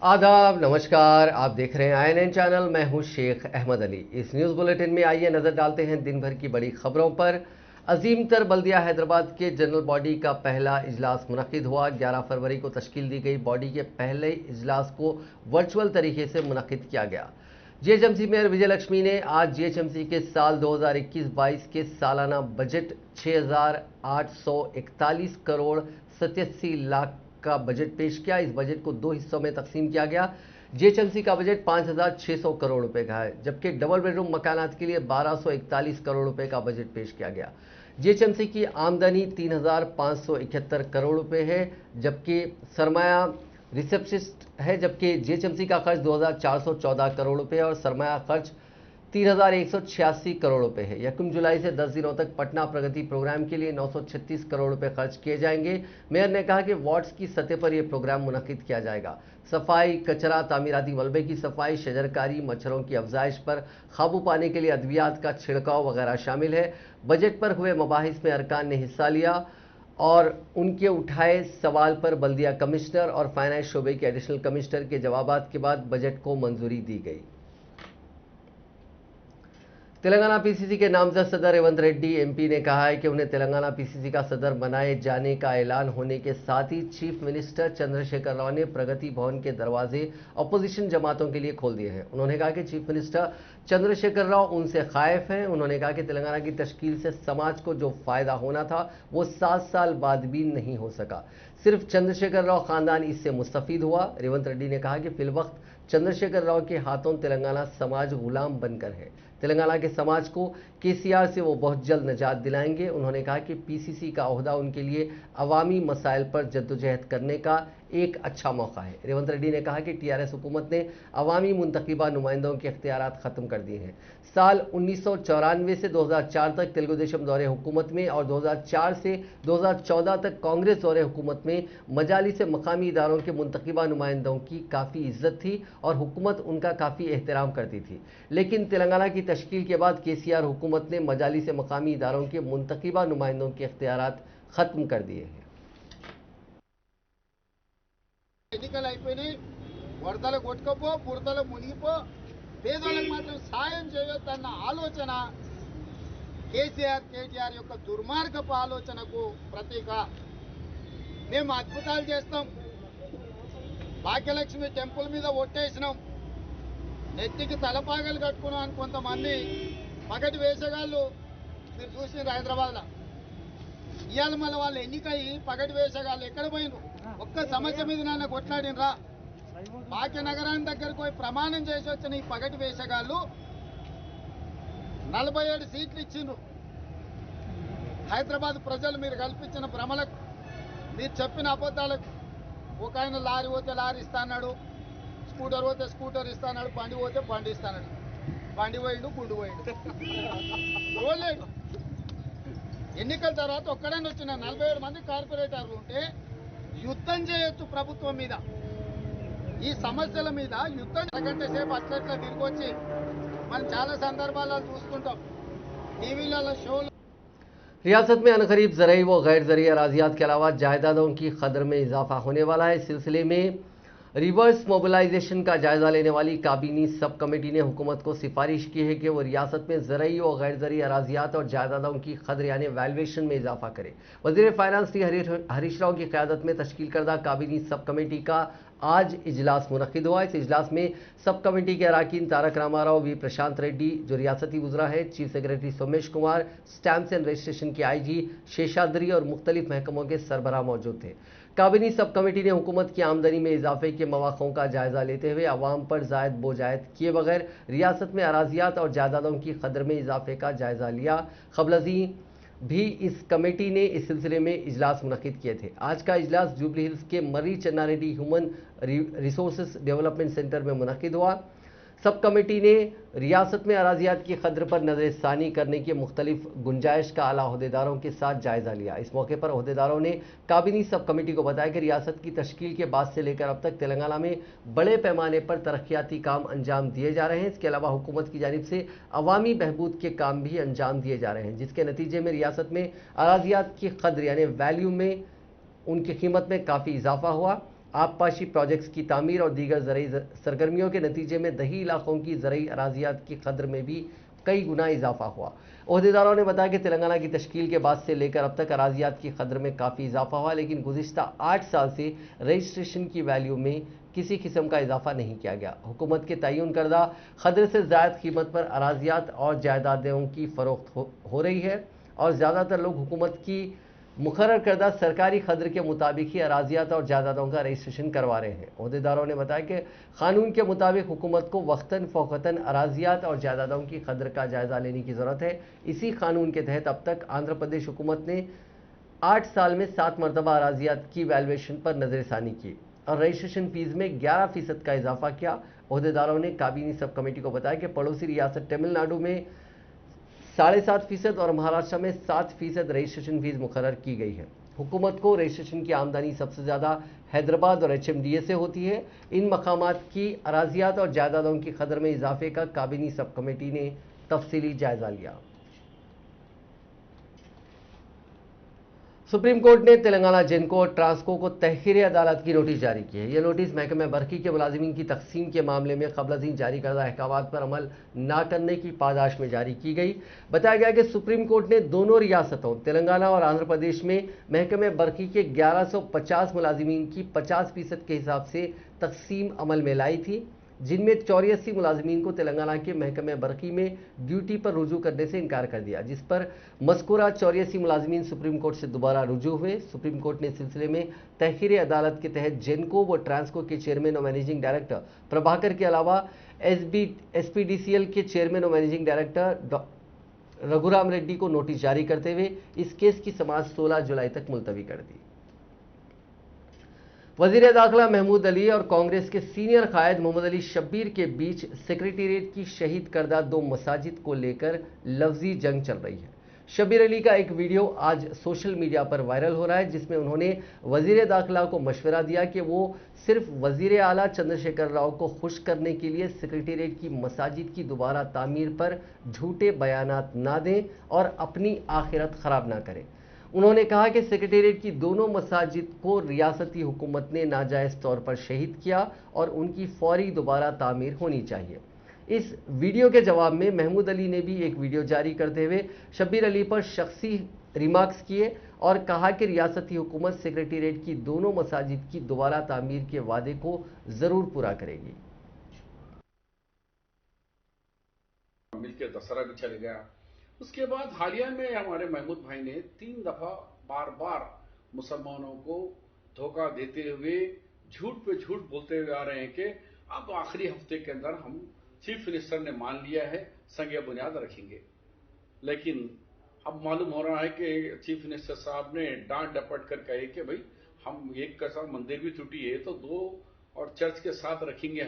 आदाब, नमस्कार। आप देख रहे हैं INN चैनल। मैं हूं शेख अहमद अली। इस न्यूज़ बुलेटिन में आइए नज़र डालते हैं दिन भर की बड़ी खबरों पर। अजीम तर बल्दिया हैदराबाद के जनरल बॉडी का पहला इजलास मुनक्किद हुआ। 11 फरवरी को तश्कील दी गई बॉडी के पहले इजलास को वर्चुअल तरीके से मुनक्किद किया गया। जीएचएमसी मेयर विजय लक्ष्मी ने आज जीएचएमसी के साल 2021-22 के सालाना बजट 6,841 करोड़ 87 लाख का बजट पेश किया। इस बजट को दो हिस्सों में तकसीम किया गया। जीएचएमसी का बजट 5,600 करोड़ रुपए का है, जबकि डबल बेडरूम मकानात के लिए 1,241 करोड़ रुपए का बजट पेश किया गया। जीएचएमसी की आमदनी 3,571 करोड़ रुपए है, जबकि सरमाया रिसेप्शनिस्ट है, जबकि जीएचएमसी का खर्च 2,414 करोड़ रुपए और सरमाया खर्च 3,186 करोड़ रुपए है। 1 जुलाई से 10 दिनों तक पटना प्रगति प्रोग्राम के लिए 936 करोड़ रुपए खर्च किए जाएंगे। मेयर ने कहा कि वार्ड्स की सतह पर यह प्रोग्राम मुनक्किद किया जाएगा। सफाई, कचरा, तामीराती मलबे की सफाई, शजरकारी, मच्छरों की अफजाइश पर काबू पाने के लिए अद्वियात का छिड़काव वगैरह शामिल है। बजट पर हुए मबाहिस में अरकान ने हिस्सा लिया और उनके उठाए सवाल पर बल्दिया कमिश्नर और फाइनेंस शोबे के एडिशनल कमिश्नर के जवाबात के बाद बजट को मंजूरी दी गई। तेलंगाना पीसीसी के नामजद सदर रेवंत रेड्डी एमपी ने कहा है कि उन्हें तेलंगाना पीसीसी का सदर बनाए जाने का ऐलान होने के साथ ही चीफ मिनिस्टर चंद्रशेखर राव ने प्रगति भवन के दरवाजे अपोजिशन जमातों के लिए खोल दिए हैं। उन्होंने कहा कि चीफ मिनिस्टर चंद्रशेखर राव उनसे खाइफ हैं। उन्होंने कहा कि तेलंगाना की तश्कील से समाज को जो फायदा होना था वो 7 साल बाद भी नहीं हो सका। सिर्फ चंद्रशेखर राव खानदान इससे मुस्तफीद हुआ। रेवंत रेड्डी ने कहा कि फिलवक्त चंद्रशेखर राव के हाथों तेलंगाना समाज गुलाम बनकर है। तेलंगाना के समाज को केसीआर से वो बहुत जल्द निजात दिलाएंगे। उन्होंने कहा कि पीसीसी का ओहदा उनके लिए अवामी मसाइल पर जद्दोजहद करने का एक अच्छा मौका है। रेवंत रेड्डी ने कहा कि टीआरएस हुकूमत ने अवामी मुंतखबा नुमाइंदों के इख्तियारात खत्म कर दिए हैं। साल 1994 से 2004 तक तेलुगु देशम दौरे हुकूमत में और 2004 से 2014 तक कांग्रेस दौरे हुकूमत में मजाली से मकामी इदारों के मुंतखबा नुमाइंदों की काफ़ी इज्जत थी और हुकूमत उनका काफ़ी एहतराम करती थी। लेकिन तेलंगाना की तश्कील के बाद केसीआर हुकूमत ने मजाली से मकामी इदारों के मुंतखबा नुमाइंदों के इख्तियारात खत्म कर दिए हैं। ఎన్నికలు అయిపోయినాయి, వరదలు కొట్టుకోపో, బురదలు మునిగిపో, పేదలకు మాత్రం సాయం చేయొద్దన్న ఆలోచన కేసీఆర్ కేటీఆర్ యొక్క దుర్మార్గపు ఆలోచనకు ప్రతీక. మేము అద్భుతాలు చేస్తాం, భాగ్యలక్ష్మి టెంపుల్ మీద ఒట్టేసినాం, నెత్తికి తలపాగలు కట్టుకున్నాం అని కొంతమంది పగటి వేషగాళ్ళు మీరు చూసినారు హైదరాబాద్లో. ఇవాళ మళ్ళీ వాళ్ళు ఎన్నికయ్యి పగటి వేషగాళ్ళు ఎక్కడ పోయినారు? ఒక్క సమస్య మీద నాన్న కొట్లాడినరా? భాగ్యనగరాన్ని దగ్గరకు పోయి ప్రమాణం చేసి వచ్చిన ఈ పగటి వేషగాళ్ళు 47 సీట్లు ఇచ్చిండ్రు. హైదరాబాద్ ప్రజలు మీరు కల్పించిన భ్రమలకు, మీరు చెప్పిన అబద్ధాలకు, ఒక ఆయన లారీ పోతే లారీ ఇస్తాడు, స్కూటర్ పోతే స్కూటర్ ఇస్తాడు, బండి పోతే బండి ఇస్తాడు. బండి పోయిండు, గుండు పోయిండు, రోడ్లేడు. ఎన్నికల తర్వాత ఒక్కడైనా వచ్చిన 47 మంది కార్పొరేటర్లు ఉంటే యుద్ధం చేయొచ్చు ప్రభుత్వం మీద, ఈ సమస్యల మీద యుద్ధం. గంట సేపు అట్లట్లా తిరిగి వచ్చి మనం చాలా సందర్భాలలో చూస్తుంటాం టీవీలలో షోలు। रियासत में अनकरीब ज़रई व गैर ज़रई अराजियात के अलावा जायदादों की कदर में इजाफा होने वाला है। इस सिलसिले में रिवर्स मोबिलाइजेशन का जायजा लेने वाली काबीनी सब कमेटी ने हुकूमत को सिफारिश की है कि वो रियासत में ज़रई और गैर ज़रई अराजियात और जायदादों की कदर यानी वैल्यूएशन में इजाफा करे। वज़ीर फाइनेंस टी हरीश राव की क़यादत में तश्कील करदा काबीनी सब कमेटी का आज इजलास मुनक्किद हुआ। इस इजलास में सब कमेटी के अराकीन तारक रामाराव, वी प्रशांत रेड्डी जो रियासती वज़रा है, chief secretary Somesh Kumar, stamps and registration के आईजी शेषाद्री और मुख्तलिफ महकमों के सरबराह मौजूद थे। काबीनी सब कमेटी ने हुकूमत की आमदनी में इजाफे के मौक़ों का जायजा लेते हुए अवाम पर जायद बोझायद किए बगैर रियासत में अराजियात और जायदादों की कदर में इजाफे का जायजा लिया। क़ब्ल भी इस कमेटी ने इस सिलसिले में इजलास मुनक्किद किए थे। आज का इजलास जुबली हिल्स के मर्री चन्ना Reddy human resources development centre में मुनक्किद हुआ। सब कमेटी ने रियासत में अराजियात की कदर पर नज़रसानी करने की मुख्तलिफ गुंजाइश का आला अहदेदारों के साथ जायजा लिया। इस मौके पर अहदेदारों ने काबीनी सब कमेटी को बताया कि रियासत की तश्कील के बाद से लेकर अब तक तेलंगाना में बड़े पैमाने पर तरक्याती काम अंजाम दिए जा रहे हैं। इसके अलावा हुकूमत की जानिब से अवामी बहबूद के काम भी अंजाम दिए जा रहे हैं, जिसके नतीजे में रियासत में अराजियात की कदर यानी वैल्यू में उनकी कीमत में काफ़ी इजाफा हुआ। आबपाशी प्रोजेक्ट्स की तामीर और दीगर ज़रई सरगर्मियों के नतीजे में दही इलाकों की ज़रई अराजियात की कद्र में भी कई गुना इजाफा हुआ। ओहदेदारों ने बताया कि तेलंगाना की तश्कील के बाद से लेकर अब तक अराजियात की कद्र में काफ़ी इजाफा हुआ, लेकिन गुज़िश्ता 8 साल से रजिस्ट्रेशन की वैल्यू में किसी किस्म का इजाफा नहीं किया गया। हुकूमत के तयन करदा कद्र से ज़ायद कीमत पर अराजियात और जायदादों की फ़रोख्त हो रही है और ज़्यादातर लोग हुकूमत की मुकर्रर करदा सरकारी कद्र के मुताबिक ही अराजियात और जायदादों का रजिस्ट्रेशन करवा रहे हैं। ओहदेदारों ने बताया कि कानून के मुताबिक हुकूमत को वक्तन फ़ौक़तन अराजियात और जायदादों की कद्र का जायज़ा लेने की ज़रूरत है। इसी कानून के तहत अब तक आंध्र प्रदेश हुकूमत ने 8 साल में 7 मरतबा अराजियात की वैल्यूएशन पर नज़रसानी की और रजिस्ट्रेशन फीस में 11% का इजाफा किया। ओहदेदारों ने काबीनी सब कमेटी को बताया कि पड़ोसी रियासत तमिलनाडु में 7.5% और महाराष्ट्र में 7% रजिस्ट्रेशन फीस मुकर्रर की गई है। हुकूमत को रजिस्ट्रेशन की आमदनी सबसे ज़्यादा हैदराबाद और HMDA से होती है। इन मकामात की अराजियात और जायदादों की कद्र में इजाफे का काबीनी सब कमेटी ने तफसीली जायजा लिया। सुप्रीम कोर्ट ने तेलंगाना जेनको और ट्रांसको को तहरीर अदालत की नोटिस जारी की है। यह नोटिस महकमे बरकी के मुलाजिमीन की तकसीम के मामले में क़ब्ल जारी करदा अहकाम पर अमल न करने की पादाश में जारी की गई। बताया गया कि सुप्रीम कोर्ट ने दोनों रियासतों तेलंगाना और आंध्र प्रदेश में महकमे बरकी के 1150 मुलाजिमीन की 50% के हिसाब से तकसीम अमल में लाई थी, जिनमें 84 मुलाजमीन को तेलंगाना के महकमे बरकी में ड्यूटी पर रुजू करने से इनकार कर दिया, जिस पर मज़कूरा 84 मुलाजमीन सुप्रीम कोर्ट से दोबारा रुजू हुए। सुप्रीम कोर्ट ने इस सिलसिले में तहरीर अदालत के तहत जेनको व ट्रांसको के चेयरमैन और मैनेजिंग डायरेक्टर प्रभाकर के अलावा SPDCL के चेयरमैन और मैनेजिंग डायरेक्टर रघुराम रेड्डी को नोटिस जारी करते हुए इस केस की समाअत 16 जुलाई तक मुलतवी कर दी। वज़ीर दाखिला महमूद अली और कांग्रेस के सीनियर कायद मोहम्मद अली शब्बीर के बीच सेक्रेटेरिएट की शहीद करदा 2 मसाजिद को लेकर लफ्जी जंग चल रही है। शब्बीर अली का एक वीडियो आज सोशल मीडिया पर वायरल हो रहा है, जिसमें उन्होंने वज़ीर दाखिला को मशवरा दिया कि वो सिर्फ वज़ीर आला चंद्रशेखर राव को खुश करने के लिए सेक्रेटेरिएट की मसाजिद की दोबारा तामीर पर झूठे बयानात ना दें और अपनी आखिरत खराब ना करें। उन्होंने कहा कि सेक्रेटेरिएट की दोनों मसाजिद को रियासती हुकूमत ने नाजायज़ तौर पर शहीद किया और उनकी फौरी दोबारा तामीर होनी चाहिए। इस वीडियो के जवाब में महमूद अली ने भी एक वीडियो जारी करते हुए शब्बीर अली पर शख्सी रिमार्क्स किए और कहा कि रियासती हुकूमत सेक्रेटेरिएट की दोनों मसाजिद की दोबारा तामीर के वादे को ज़रूर पूरा करेगी। मिलकर दशहरा भी चल गया। उसके बाद हालिया में हमारे महमूद भाई ने 3 दफा बार बार मुसलमानों को धोखा देते हुए झूठ पे झूठ बोलते हुए आ रहे हैं कि अब आखिरी हफ्ते के अंदर हम चीफ मिनिस्टर ने मान लिया है, संगे बुनियाद रखेंगे। लेकिन अब मालूम हो रहा है कि चीफ मिनिस्टर साहब ने डांट डपट कर कहे कि भाई हम एक कैसा मंदिर भी टूटी है तो 2 और चर्च के साथ रखेंगे,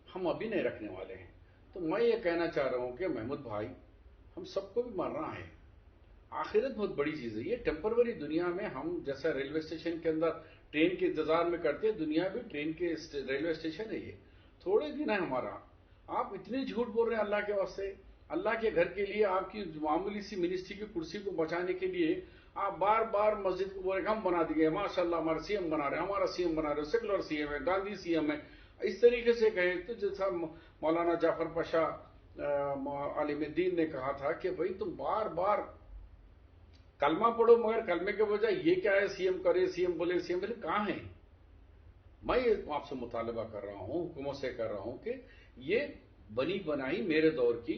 हम अभी नहीं रखने वाले हैं। तो मैं ये कहना चाह रहा हूं कि महमूद भाई, हम सबको भी मरना है। आखिरत बहुत बड़ी चीज है। ये टेम्परवरी दुनिया में हम जैसा रेलवे स्टेशन के अंदर ट्रेन के इंतजार में करते हैं, दुनिया भी ट्रेन के रेलवे स्टेशन है। ये थोड़े दिन है हमारा। आप इतने झूठ बोल रहे हैं अल्लाह के वास्ते। अल्लाह के घर के लिए, आपकी मामूली सी मिनिस्ट्री की कुर्सी को बचाने के लिए आप बार बार मस्जिद को बोल रहे हम बना दिए, माशाल्लाह हमारा सीएम बना रहे, हमारा सीएम बना रहे, सेकुलर सीएम है, गांधी सीएम है, इस तरीके से कहे। तो जैसा मौलाना जाफर पाशा आलिमुद्दीन ने कहा था कि भाई तुम बार बार कलमा पढ़ो, मगर कलमे के बजाय ये क्या है, सीएम करे, सीएम बोले, कहां है? मैं आपसे मुतालबा कर रहा हूं, हुकूमत से कर रहा हूं कि ये बनी बनाई मेरे दौर की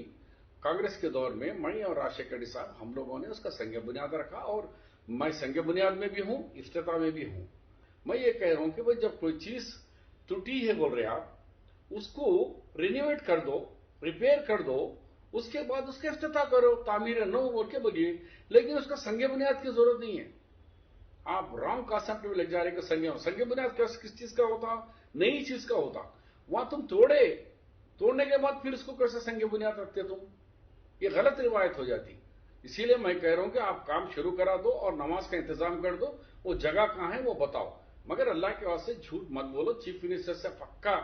कांग्रेस के दौर में मैं और राशिद रेड्डी साहब हम लोगों ने उसका संग बुनियाद रखा और मैं संग बुनियाद में भी हूं, इफ्तिताह में भी हूं। मैं ये कह रहा हूं कि भाई जब कोई चीज टूटी है बोल रहे आप, उसको रिनोवेट कर दो, रिपेयर कर दो, उसके बाद उसका इफ्तिताह करो, तामीर नो बोल के बोलिए, लेकिन उसका संगे बुनियाद की जरूरत नहीं है। आप रॉन्ग कॉन्सेप्ट में लग जा रहे हैं कि संगे बुनियाद किस चीज का होता, नई चीज का होता। वहां तुम तोड़ने के बाद फिर उसको कैसे संगे बुनियाद रखते तुम? ये गलत रिवायत हो जाती। इसीलिए मैं कह रहा हूं कि आप काम शुरू करा दो और नमाज का इंतजाम कर दो। वो जगह कहां है वो बताओ, मगर अल्लाह के वास्ते झूठ मत बोलो। चीफ मिनिस्टर से पक्का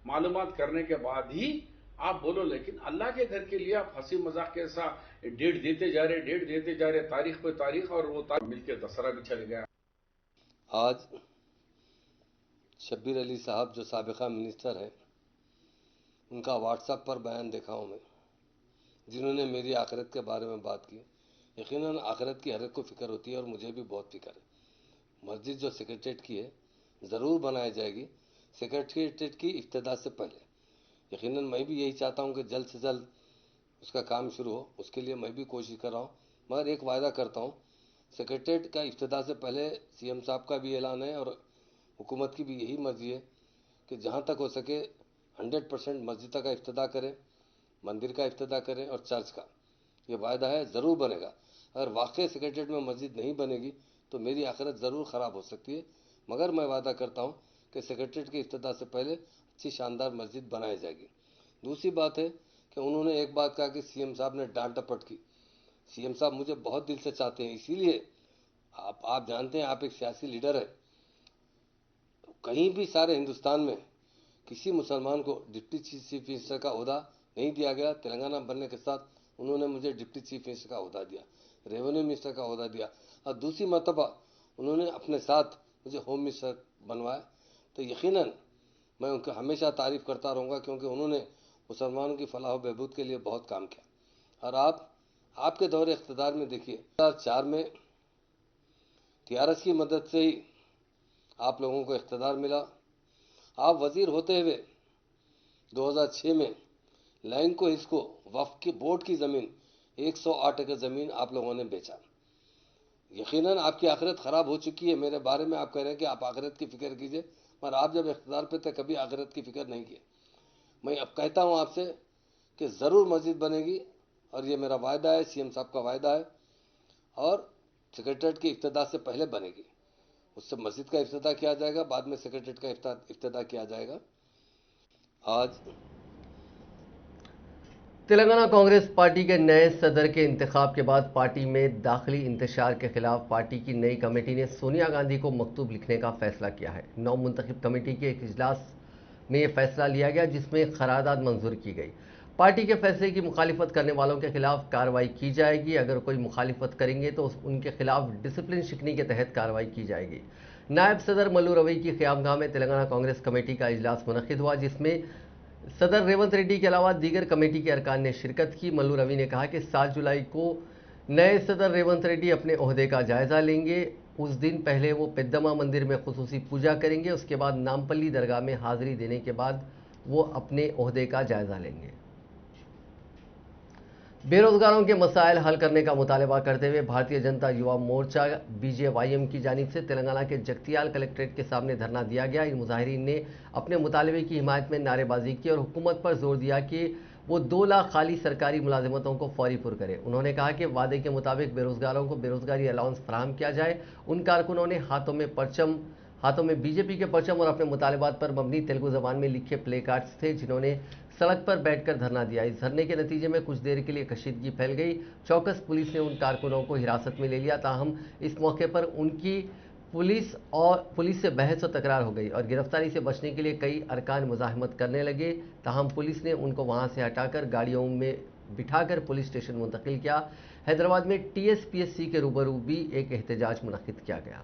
मालूमात करने के बाद ही आप बोलो। लेकिन अल्लाह के घर के लिए आप हंसी मजाक के साथ डेट देते जा रहे, तारीख पे तारीख, और वो तारीख मिलकर दशहरा भी चल गया। आज शब्बीर अली साहब जो साबिका मिनिस्टर हैं, उनका व्हाट्सएप पर बयान देखा हूँ मैं, जिन्होंने मेरी आखिरत के बारे में बात की। यकीनन आखिरत की हर एक को फिक्र होती है और मुझे भी बहुत फिक्र है। मस्जिद जो सेक्रेटरीट की है ज़रूर बनाई जाएगी, सेक्रेटरीट की इफ्तिदा से पहले। यकीनन मैं भी यही चाहता हूँ कि जल्द से जल्द उसका काम शुरू हो, उसके लिए मैं भी कोशिश कर रहा हूँ। मगर एक वायदा करता हूँ, सेक्रेटरीट का इफ्तिदा से पहले सीएम साहब का भी ऐलान है और हुकूमत की भी यही मर्जी है कि जहाँ तक हो सके 100% मस्जिद का इफ्तिदा करें, मंदिर का इफ्तिदा करें और चर्च का। ये वायदा है, ज़रूर बनेगा। अगर वाकई सेक्रेटरीट में मस्जिद नहीं बनेगी तो मेरी आखिरत ज़रूर ख़राब हो सकती है, मगर मैं वादा करता हूँ कि सेक्रेटरीट के इफ्तिदा से पहले अच्छी शानदार मस्जिद बनाई जाएगी। दूसरी बात है कि उन्होंने एक बात कहा कि सीएम साहब ने डांट डपट की। सीएम साहब मुझे बहुत दिल से चाहते हैं, इसीलिए आप जानते हैं, आप एक सियासी लीडर है। कहीं भी सारे हिंदुस्तान में किसी मुसलमान को डिप्टी चीफ मिनिस्टर का ओहदा नहीं दिया गया। तेलंगाना बनने के साथ उन्होंने मुझे डिप्टी चीफ मिनिस्टर का ओहदा दिया, रेवेन्यू मिनिस्टर का ओहदा दिया और दूसरी मरतबा उन्होंने अपने साथ मुझे होम मिनिस्टर बनवाया। तो यकीनन मैं उनका हमेशा तारीफ़ करता रहूँगा, क्योंकि उन्होंने मुसलमानों की फलाह व बहबूद के लिए बहुत काम किया। और आपके दौरे इख्तिदार में देखिए, 2004 में टीआरएस की मदद से ही आप लोगों को इख्तिदार मिला। आप वज़ीर होते हुए 2006 में लैंको हिल्स को वक्फ की बोर्ड की ज़मीन 108 एकड़ ज़मीन आप लोगों ने बेचा। यकीनन आपकी आखिरत ख़राब हो चुकी है। मेरे बारे में आप कह रहे हैं कि आप आखिरत की फ़िक्र कीजिए, पर आप जब इख्तिदार पे थे कभी आखिरत की फ़िक्र नहीं की। मैं अब कहता हूँ आपसे कि ज़रूर मस्जिद बनेगी और ये मेरा वायदा है, सीएम साहब का वायदा है, और सेक्रेटरीट की इफ्तिदा से पहले बनेगी। उससे मस्जिद का इफ्तिदा किया जाएगा, बाद में सेक्रेटरीट का इफ्तिदा किया जाएगा। आज तेलंगाना कांग्रेस पार्टी के नए सदर के इंतखाब के बाद पार्टी में दाखिली इंतशार के खिलाफ पार्टी की नई कमेटी ने सोनिया गांधी को मकतूब लिखने का फैसला किया है। 9 मुंतखब कमेटी के एक इजलास में यह फैसला लिया गया, जिसमें करारदाद मंजूर की गई। पार्टी के फैसले की मुखालिफत करने वालों के खिलाफ कार्रवाई की जाएगी। अगर कोई मुखालिफत करेंगे तो उनके खिलाफ डिसिप्लिन शिकनी के तहत कार्रवाई की जाएगी। नायब सदर मल्लू रवि की क़यामगाह में तेलंगाना कांग्रेस कमेटी का इजलास मुनक्किद हुआ, जिसमें सदर रेवंत रेड्डी के अलावा दीगर कमेटी के अरकान ने शिरकत की। मल्लू रवि ने कहा कि 7 जुलाई को नए सदर रेवंत रेड्डी अपने ओहदे का जायजा लेंगे। उस दिन पहले वो पेद्दमा मंदिर में खुसूसी पूजा करेंगे। उसके बाद नामपल्ली दरगाह में हाजिरी देने के बाद वो अपने ओहदे का जायजा लेंगे। बेरोजगारों के मसाइल हल करने का मुतालबा करते हुए भारतीय जनता युवा मोर्चा BJYM की जानिब से तेलंगाना के जगतियाल कलेक्ट्रेट के सामने धरना दिया गया। इन मुजाहिरीन ने अपने मुतालबे की हिमायत में नारेबाजी की और हुकूमत पर जोर दिया कि वो 2 लाख खाली सरकारी मुलाजिमतों को फौरी पुर करे। उन्होंने कहा कि वादे के मुताबिक बेरोजगारों को बेरोजगारी अलाउंस फराहम किया जाए। उन कारकुनों ने हाथों में बीजेपी के परचम और अपने मुतालबात पर मबनी तेलुगु जबान में लिखे प्ले कार्ड्स थे, जिन्होंने सड़क पर बैठकर धरना दिया। इस धरने के नतीजे में कुछ देर के लिए कशीदगी फैल गई। चौकस पुलिस ने उन कारकुनों को हिरासत में ले लिया। ताहम इस मौके पर उनकी पुलिस से बहस और तकरार हो गई और गिरफ्तारी से बचने के लिए कई अरकान मुजाहिमत करने लगे। ताहम पुलिस ने उनको वहां से हटाकर गाड़ियों में बिठाकर पुलिस स्टेशन मुंतकिल किया। हैदराबाद में TSPSC के रूबरू भी एक एहतजाज मुनक्किद किया गया।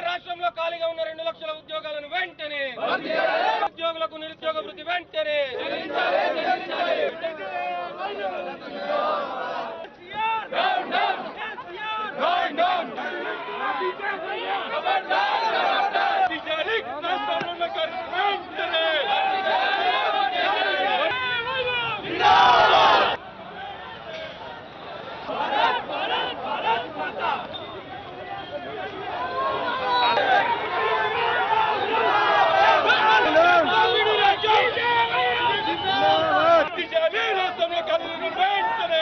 రాష్ట్రంలో ఖాళీగా ఉన్న 2 లక్షల ఉద్యోగాలను వెంటనే ఉద్యోగులకు నిరుద్యోగ వృత్తి వెంటనే రాష్ట్రంలో ఖాళీగా ఉన్న వెంటనే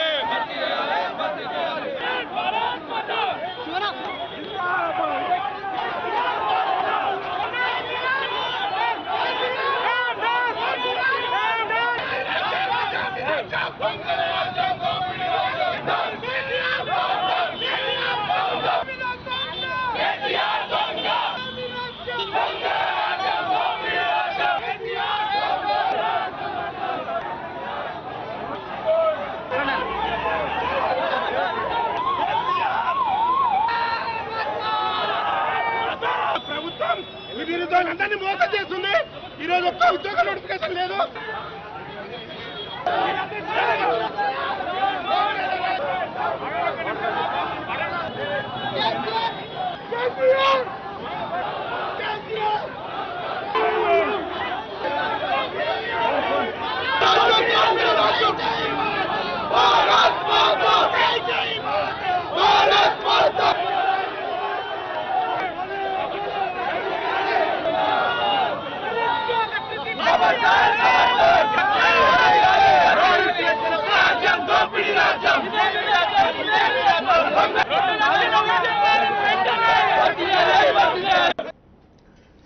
నిరుద్యోగులందరినీ మోసం చేస్తుంది. ఈరోజు ఒక్క ఉద్యోగ నోటిఫికేషన్ లేదు.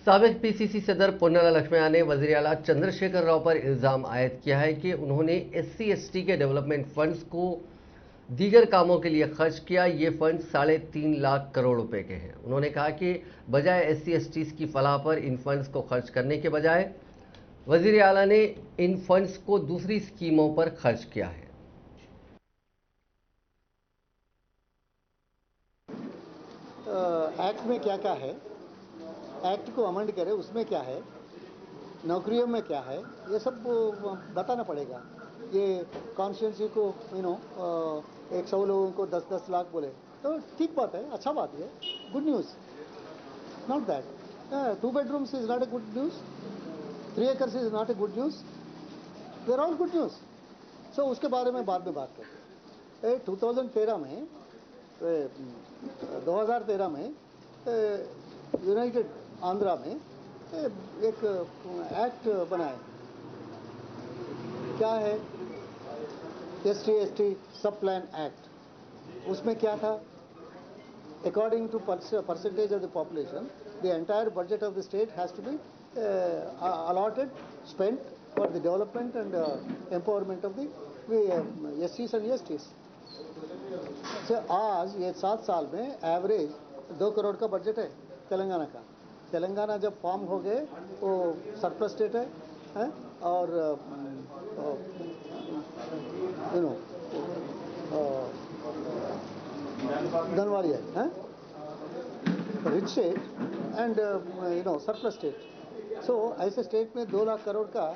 साबिक पीसीसी सदर पोन्नाला लक्ष्मैया ने वजीर आला चंद्रशेखर राव पर इल्जाम आयद किया है कि उन्होंने SC/ST के डेवलपमेंट फंड्स को दीगर कामों के लिए खर्च किया। ये फंड 3.5 लाख करोड़ रुपए के हैं। उन्होंने कहा कि बजाय SC/ST की फलाह पर इन फंड्स को खर्च करने के बजाय वजीर आला ने इन फंड्स को दूसरी स्कीमों पर खर्च किया है। एक्ट में क्या क्या है, एक्ट को अमेंड करें उसमें क्या है, नौकरियों में क्या है, ये सब बताना पड़ेगा। ये कॉन्स्टिट्यूंसी को 100 लोगों को 10-10 लाख बोले तो ठीक बात है, अच्छा बात है, good news. Not that 2 bedrooms is not a good news, 3 acres is not a good news, they are all good news. So उसके बारे में बाद में बात करते हैं। 2013 में 2013 में यूनाइटेड आंध्रा में एक एक्ट बनाए, क्या है, ST/ST सब प्लान एक्ट। उसमें क्या था, according to percentage of the population the entire budget of the state has to be allotted spent for the development and empowerment of the SCs and STs। आज ये 7 साल में एवरेज 2 करोड़ का budget है तेलंगाना का। तेलंगाना जब फॉर्म हो गए वो सरप्लस स्टेट है और धनवारी है rich state and surplus state. So ऐसे स्टेट में 2 लाख करोड़ का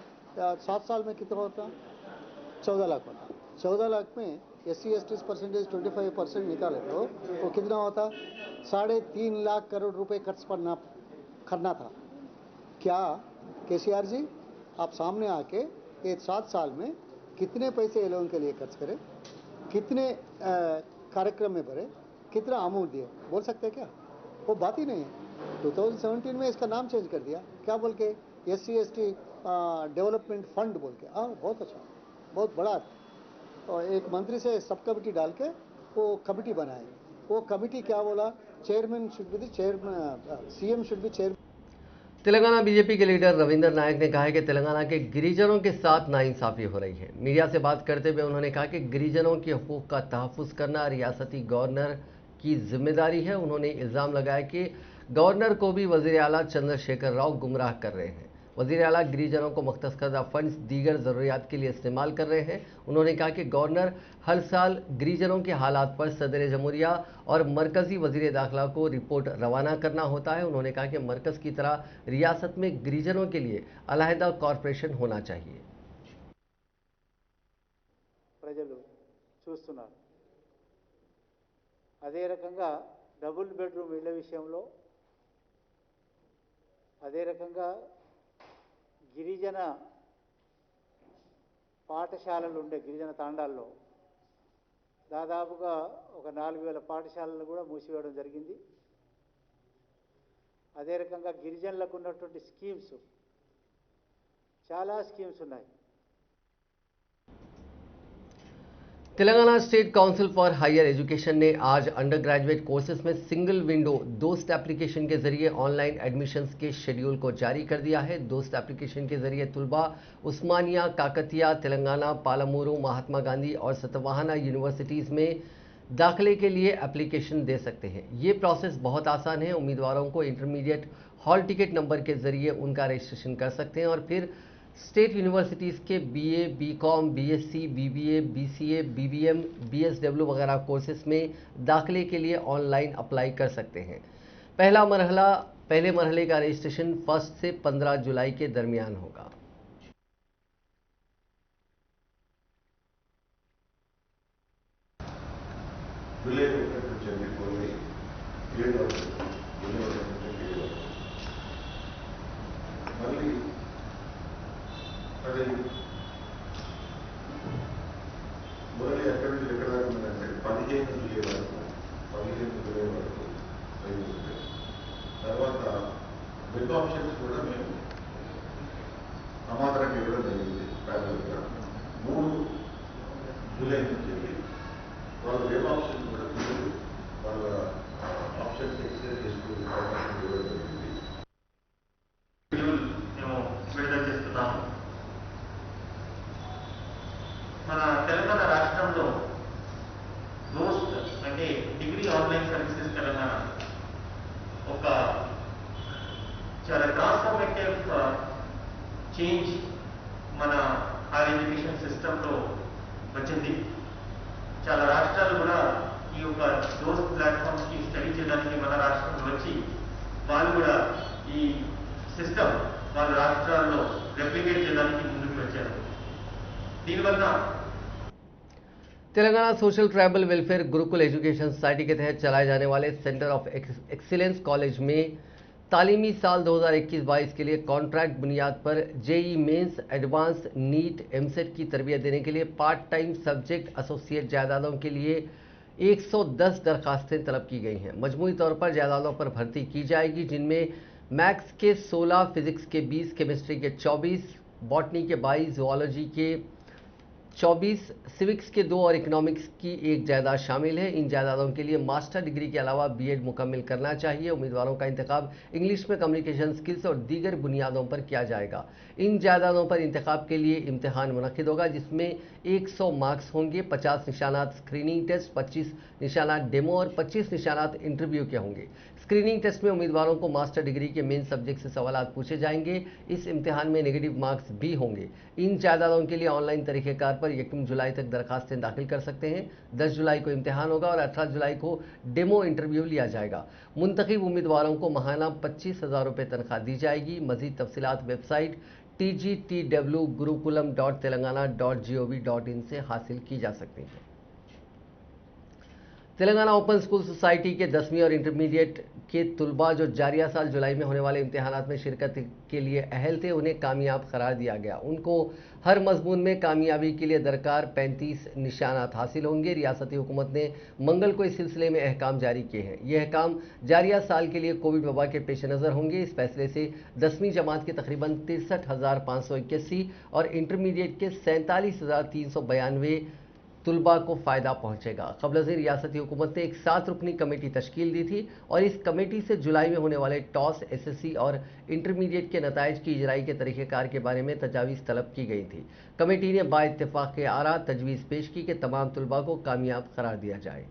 7 साल में कितना होता, 14 लाख होता। 14 लाख में SC/ST परसेंटेज 25% निकाले तो वो कितना होता, 3.5 लाख करोड़ रुपए खर्च करना था। क्या KCR जी आप सामने आके ये 7 साल में कितने पैसे ये लोगों के लिए खर्च करें, कितने कार्यक्रम में भरे, कितना अमाउंट दिए, बोल सकते हैं क्या? वो बात ही नहीं है। 2017 में इसका नाम चेंज कर दिया, क्या बोल के, SC/ST डेवलपमेंट फंड बोल के। बहुत अच्छा, बहुत बड़ा। और एक मंत्री से सब कमेटी डाल के वो कमेटी बनाए। वो कमेटी क्या बोला, chairman should be the chairman, CM should be chairman. Telangana BJP के लीडर रविंदर नायक ने कहा है कि तेलंगाना के गिरिजनों के साथ नाइंसाफी हो रही है। मीडिया से बात करते हुए उन्होंने कहा कि गिरिजनों के हकूक का तहफ़्फ़ुज़ करना रियासती गवर्नर की जिम्मेदारी है। उन्होंने इल्ज़ाम लगाया कि गवर्नर को भी वज़ीर आला चंद्रशेखर राव गुमराह कर रहे हैं। वज़ीर आला गिरिजनों को मुख्तस करदा फंड्स दीगर ज़रूरियात के लिए इस्तेमाल कर रहे हैं। उन्होंने कहा कि गवर्नर हर साल गिरिजनों के हालात पर सदर जमहूरिया और मरकज़ी वज़ीर दाखिला को रिपोर्ट रवाना करना होता है। उन्होंने कहा कि मरकज़ की तरह रियासत में गिरिजनों के लिए अलहदा कॉरपोरेशन होना चाहिए। ప్రజలు చూస్తున్నారు। అదే రకంగా డబుల్ బెడ్రూమ్ ఇళ్ల విషయంలో, అదే రకంగా గిరిజన పాఠశాలలు ఉండే గిరిజన తాండాల్లో దాదాపుగా ఒక 4000 పాఠశాలలు కూడా మూసివేయడం జరిగింది। అదే రకంగా గిరిజనులకు ఉన్నటువంటి స్కీమ్స్, చాలా స్కీమ్స్ ఉన్నాయి। Telangana state council for higher education ने आज अंडर ग्रेजुएट कोर्सेज में सिंगल विंडो दोस्त एप्लीकेशन के जरिए ऑनलाइन एडमिशन्स के शेड्यूल को जारी कर दिया है। दोस्त एप्लीकेशन के जरिए तुलबा उस्मानिया, काकतिया, तेलंगाना, पालमूरू, महात्मा गांधी और सतवाहना यूनिवर्सिटीज़ में दाखिले के लिए एप्लीकेशन दे सकते हैं। ये प्रोसेस बहुत आसान है। उम्मीदवारों को इंटरमीडिएट हॉल टिकट नंबर के जरिए उनका रजिस्ट्रेशन कर सकते हैं और फिर स्टेट यूनिवर्सिटीज़ के BA, BCom, BSc, BBA, BCA, BBM, BSW वगैरह कोर्सेज में दाखिले के लिए ऑनलाइन अप्लाई कर सकते हैं। पहला मरहला पहले मरहले का रजिस्ट्रेशन 1 से 15 जुलाई के दरमियान होगा। మొదలు ఎక్కడి నుంచి ఎక్కడ దాకా ఉందంటే 15 జూలై వరకు 15 జూలై వరకు ఉంది. తర్వాత వెబ్ ఆప్షన్స్ కూడా మేము సమాధానం ఇవ్వడం జరిగింది. ప్యారల్గా 3 జూలై నుంచి వాళ్ళ వెబ్ ఆప్షన్స్ కూడా వాళ్ళ ఆప్షన్స్ ఎక్స్చేంజ్ చేసుకునే అవకాశం ఇవ్వడం జరిగింది. మేము విడుదల చేస్తున్నాము. మన తెలంగాణ రాష్ట్రంలో దోస్ట్ అంటే డిగ్రీ ఆన్లైన్ సర్వీసెస్ తెలంగాణ ఒక చాలా ట్రాన్స్ఫార్మేటివ్ చేంజ్ మన హైయర్ ఎడ్యుకేషన్ సిస్టంలో వచ్చింది. చాలా రాష్ట్రాలు కూడా ఈ యొక్క దోస్ట్ ప్లాట్ఫామ్స్కి స్టడీ చేయడానికి మన రాష్ట్రంలో వచ్చి వాళ్ళు కూడా ఈ సిస్టమ్ వాళ్ళ రాష్ట్రాల్లో రెప్లికేట్ చేయడానికి ముందుకు వచ్చారు. దీనివల్ల Telangana social tribal welfare Gurukul education society के तहत चलाए जाने वाले सेंटर ऑफ एक्सीलेंस कॉलेज में तालीमी साल 2021-22 के लिए कॉन्ट्रैक्ट बुनियाद पर JEE mains, advance, NEET, EAMCET की तरबियत देने के लिए पार्ट टाइम सब्जेक्ट एसोसिएट जायदादों के लिए 110 दरखास्तें तलब की गई हैं। मजमूई तौर पर जायदादों पर भर्ती की जाएगी, जिनमें मैथ्स के 16, फिजिक्स के 20, केमिस्ट्री के 24, बॉटनी के 22, जूलॉजी के 24, सिविक्स के 2 और इकोनॉमिक्स की 1 जायदाद शामिल है। इन जायदादों के लिए मास्टर डिग्री के अलावा बीएड मुकम्मल करना चाहिए। उम्मीदवारों का इंतखाब इंग्लिश में कम्युनिकेशन स्किल्स और दीगर बुनियादों पर किया जाएगा। इन जायदादों पर इंतखाब के लिए इम्तिहान मुनक्किद होगा, जिसमें 100 मार्क्स होंगे। 50 निशानात स्क्रीनिंग टेस्ट, 25 निशानात डेमो और 25 निशानात इंटरव्यू के होंगे। स्क्रीनिंग टेस्ट में उम्मीदवारों को मास्टर डिग्री के मेन सब्जेक्ट से सवालात पूछे जाएंगे। इस इम्तिहान में नेगेटिव मार्क्स भी होंगे। इन जायदादों के लिए ऑनलाइन तरीक़ेकार पर 1 जुलाई तक दरखास्तें दाखिल कर सकते हैं। 10 जुलाई को इम्तिहान होगा और 18 जुलाई को डेमो इंटरव्यू लिया जाएगा। मुंतखब उम्मीदवारों को माहाना 25,000 रुपये तनख्वाह दी जाएगी। मज़ीद तफसीलात वेबसाइट tgtw.gurukulam.telangana.gov.in से हासिल की जा सकती हैं। तेलंगाना ओपन स्कूल सोसाइटी के 10वीं और इंटरमीडिएट के तुलबा जो जारिया साल जुलाई में होने वाले इम्तिहानात में शिरकत के लिए अहल थे, उन्हें कामयाब करार दिया गया। उनको हर मजमून में कामयाबी के लिए दरकार 35 निशानात हासिल होंगे। रियासती हुकूमत ने मंगल को इस सिलसिले में अहकाम जारी किए हैं। ये अहकाम जारिया साल के लिए कोविड वबा के पेश नज़र होंगे। इस फैसले से 10वीं जमात के तकरीबन 63,581 और इंटरमीडिएट के 47,392 तुलबा को फ़ायदा पहुंचेगा। क़ब्ल अज़ रियासती हुकूमत ने एक 7 रुकनी कमेटी तश्कील दी थी और इस कमेटी से जुलाई में होने वाले टॉस, एसएससी और इंटरमीडिएट के नताइज की इजराई के तरीक़ेकार के बारे में तजावीज़ तलब की गई थी। कमेटी ने बाइत्तेफ़ाक़ आरा तजवीज़ पेश की कि तमाम तुलबा को कामयाब करार दिया जाए।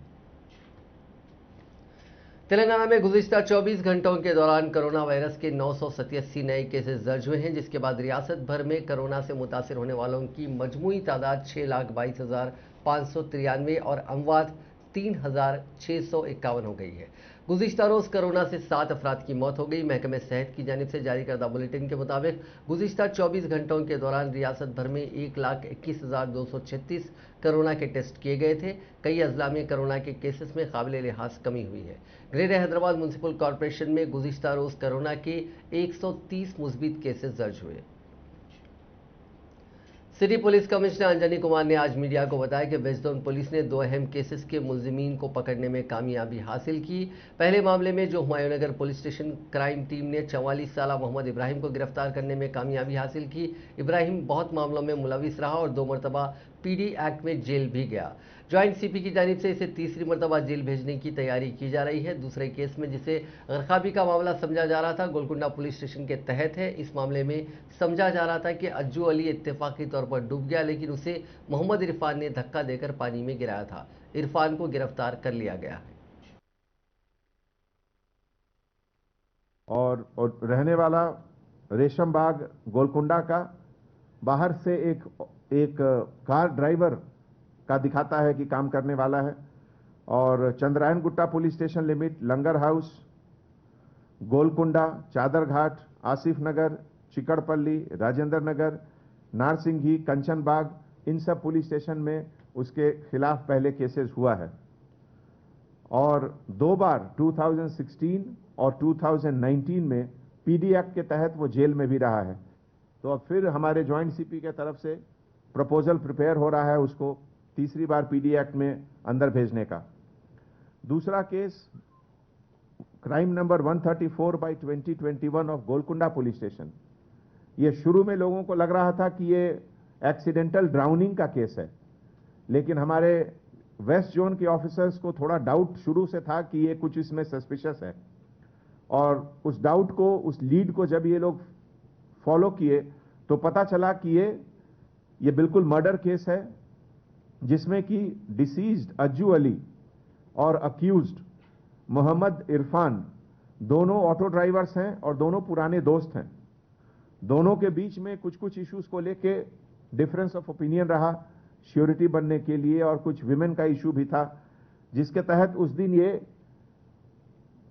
तेलंगाना में गुज़िश्ता 24 घंटों के दौरान कोरोना वायरस के 987 नए केसेस दर्ज हुए हैं, जिसके बाद रियासत भर में कोरोना से मुतासिर होने वालों की मजमूई तादाद 6,22,593 और अमवात 3,651 हो गई है। गुज़िश्ता रोज़ कोरोना से 7 अफराद की मौत हो गई। महकमे सेहत की जानिब से जारी करदा बुलेटिन के मुताबिक गुज़िश्ता 24 घंटों के दौरान रियासत भर में 1,21,236 कोरोना के टेस्ट किए गए थे। कई अजला में कोरोना के केसेस में काबिल लिहाज कमी हुई है। ग्रेटर हैदराबाद म्यूनसिपल कॉरपोरेशन में गुज़िश्ता रोज़ कोरोना के 130 मुस्बित केसेस दर्ज हुए। City police commissioner Anjani Kumar ने आज मीडिया को बताया कि वेस्ट जोन पुलिस ने 2 अहम केसेस के मुलजिमीन को पकड़ने में कामयाबी हासिल की। पहले मामले में जो हुमायूंनगर पुलिस स्टेशन क्राइम टीम ने 44 साला मोहम्मद इब्राहिम को गिरफ्तार करने में कामयाबी हासिल की। इब्राहिम बहुत मामलों में मुलविस रहा और 2 मरतबा पीडी एक्ट में जेल भी गया। जॉइंट सीपी की जानिब से इसे तीसरी मरतबा जेल भेजने की तैयारी की जा रही है। दूसरे केस में जिसे गरकाबी का मामला समझा जा रहा था, गोलकुंडा पुलिस स्टेशन के तहत है। इस मामले में समझा जा रहा था कि अज्जू अली इत्तेफाकी तौर पर डूब गया, लेकिन उसे मोहम्मद इरफान ने धक्का देकर पानी में गिराया था। इरफान को गिरफ्तार कर लिया गया है। और रहने वाला रेशम बाग गोलकुंडा का, बाहर से एक कार ड्राइवर का दिखाता है कि काम करने वाला है। और Chandrayangutta police station limit, Langar Houz, Golconda, Chaderghat, Asif Nagar, Chikkadpally, Rajendra Nagar, Narsingi, Kanchanbagh, इन सब पुलिस स्टेशन में उसके खिलाफ पहले केसेस हुआ है और 2 बार 2016 और 2019 में पीडी एक्ट के तहत वो जेल में भी रहा है। तो अब फिर हमारे जॉइंट सीपी के तरफ से प्रपोजल प्रिपेयर हो रहा है उसको तीसरी बार पीडी एक्ट में अंदर भेजने का। दूसरा case crime number 134/2021 of Golconda police station. ये शुरू में लोगों को लग रहा था कि ये एक्सीडेंटल ड्राउनिंग का केस है, लेकिन हमारे वेस्ट जोन के ऑफिसर्स को थोड़ा डाउट शुरू से था कि ये कुछ इसमें सस्पिशियस है और उस डाउट को, उस लीड को जब ये लोग फॉलो किए तो पता चला कि ये बिल्कुल मर्डर केस है जिसमें कि डिसीज्ड अज्जू अली और अक्यूज्ड मोहम्मद इरफान दोनों ऑटो ड्राइवर्स हैं और दोनों पुराने दोस्त हैं। दोनों के बीच में कुछ इश्यूज को लेके डिफरेंस ऑफ ओपिनियन रहा, श्योरिटी बनने के लिए, और कुछ विमेन का इशू भी था जिसके तहत उस दिन ये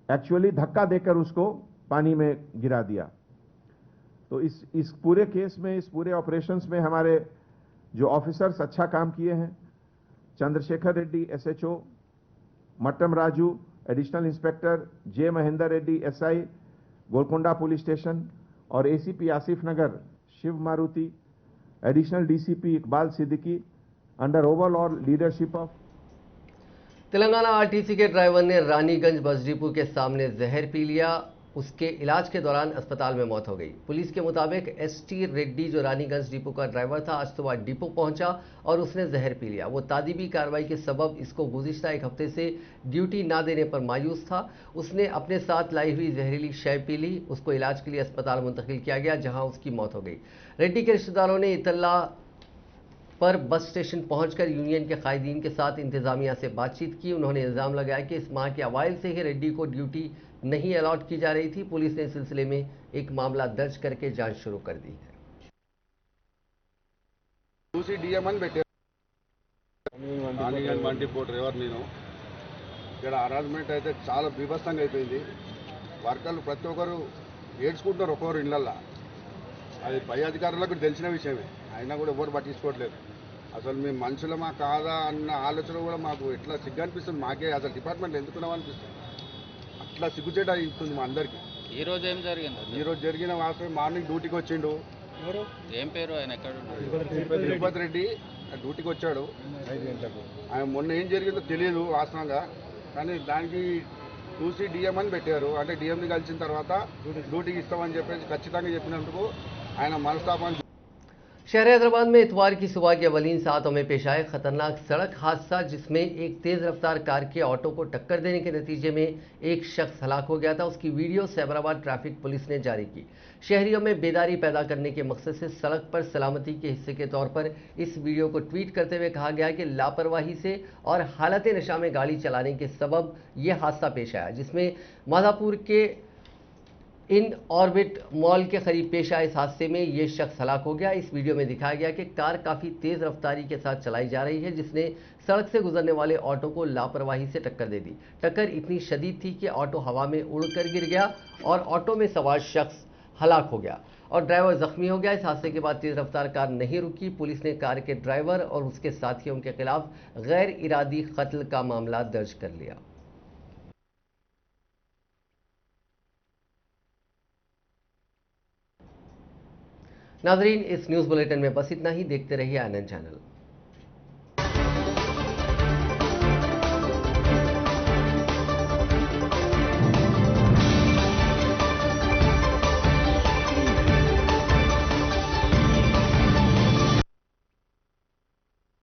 एक्चुअली धक्का देकर उसको पानी में गिरा दिया। तो इस पूरे केस में, इस पूरे ऑपरेशंस में हमारे जो ऑफिसर्स अच्छा काम किए हैं, Chandrashekar Reddy SHO, Mattam Raju additional inspector, J Mahendra Reddy SI Golconda police station और ACP Asif Nagar Shiv Maruti, additional DCP Iqbal Siddiqui under overall leadership of. Telangana RTC के ड्राइवर ने रानीगंज बस डिपो के सामने जहर पी लिया। उसके इलाज के दौरान अस्पताल में मौत हो गई। पुलिस के मुताबिक ST रेड्डी जो रानीगंज डिपो का ड्राइवर था, आज सुबह डिपो पहुंचा और उसने जहर पी लिया। वो तादीबी कार्रवाई के सबब इसको गुज़िश्ता एक हफ्ते से ड्यूटी ना देने पर मायूस था। उसने अपने साथ लाई हुई जहरीली शय पी ली। उसको इलाज के लिए अस्पताल मुंतकिल किया गया, जहां उसकी मौत हो गई। रेड्डी के रिश्तेदारों ने इतला पर बस स्टेशन पहुंचकर यूनियन के कायदीन के साथ इंतजामिया से बातचीत की। उन्होंने इल्जाम लगाया कि इस माह के अवाइल से ही रेड्डी को ड्यूटी नहीं अलॉट की जा रही थी। पुलिस ने इस सिलसिले में एक मामला दर्ज करके जांच शुरू कर दी है। డ్రైవర్ నేను ఇక్కడ అరేంజ్మెంట్ అయితే చాలా బీభత్సంగా అయిపోయింది. వర్కర్లు ప్రతి ఒక్కరు ఏడ్చుకుంటారు ఒక్కొక్కరు ఇళ్లల్లో. అది పై అధికారులకు తెలిసిన విషయమే, అయినా కూడా ఎవరు పట్టించుకోవట్లేదు. అసలు మేము మనుషులమా కాదా అన్న ఆలోచన కూడా మాకు ఎట్లా సిగ్గు అనిపిస్తుంది. మాకే అసలు డిపార్ట్మెంట్ ఎందుకున్నాం అనిపిస్తుంది. అట్లా సిగ్గుచేట ఇస్తుంది మా అందరికి. ఈ రోజు ఏం జరిగింది? ఈ రోజు జరిగిన వాస్తవం మార్నింగ్ డ్యూటీకి వచ్చిండు. ఏం పేరు ఆయన? ఎక్కడ తిరుపతి రెడ్డి డ్యూటీకి వచ్చాడు 5 గంటలకు. ఆయన మొన్న ఏం జరిగిందో తెలియదు వాస్తవంగా, కానీ దానికి చూసి DM అని పెట్టారు. అంటే DMని కలిసిన తర్వాత డ్యూటీకి ఇస్తామని చెప్పేసి ఖచ్చితంగా చెప్పినందుకు ఆయన మనస్తాపాన్ని। शहर हैदराबाद में इतवार की सुबह के अवलीन सातों में पेश आए खतरनाक सड़क हादसा, जिसमें एक तेज रफ्तार कार के ऑटो को टक्कर देने के नतीजे में एक शख्स हलाक हो गया था। उसकी वीडियो सैबराबाद ट्रैफिक पुलिस ने जारी की। शहरियों में बेदारी पैदा करने के मकसद से सड़क पर सलामती के हिस्से के तौर पर इस वीडियो को ट्वीट करते हुए कहा गया कि लापरवाही से और हालत नशा में गाड़ी चलाने के सबब यह हादसा पेश आया, जिसमें माधापुर के इन ऑर्बिट मॉल के करीब पेश आए इस हादसे में यह शख्स हलाक हो गया। इस वीडियो में दिखाया गया कि कार काफ़ी तेज़ रफ्तारी के साथ चलाई जा रही है, जिसने सड़क से गुजरने वाले ऑटो को लापरवाही से टक्कर दे दी। टक्कर इतनी शदीद थी कि ऑटो हवा में उड़कर गिर गया और ऑटो में सवार शख्स हलाक हो गया और ड्राइवर जख्मी हो गया। इस हादसे के बाद तेज़ रफ्तार कार नहीं रुकी। पुलिस ने कार के ड्राइवर और उसके साथियों के खिलाफ गैर इरादी कत्ल का मामला दर्ज कर लिया। नाजरीन, इस न्यूज़ बुलेटिन में बस इतना ही। देखते रहिए आनंद चैनल।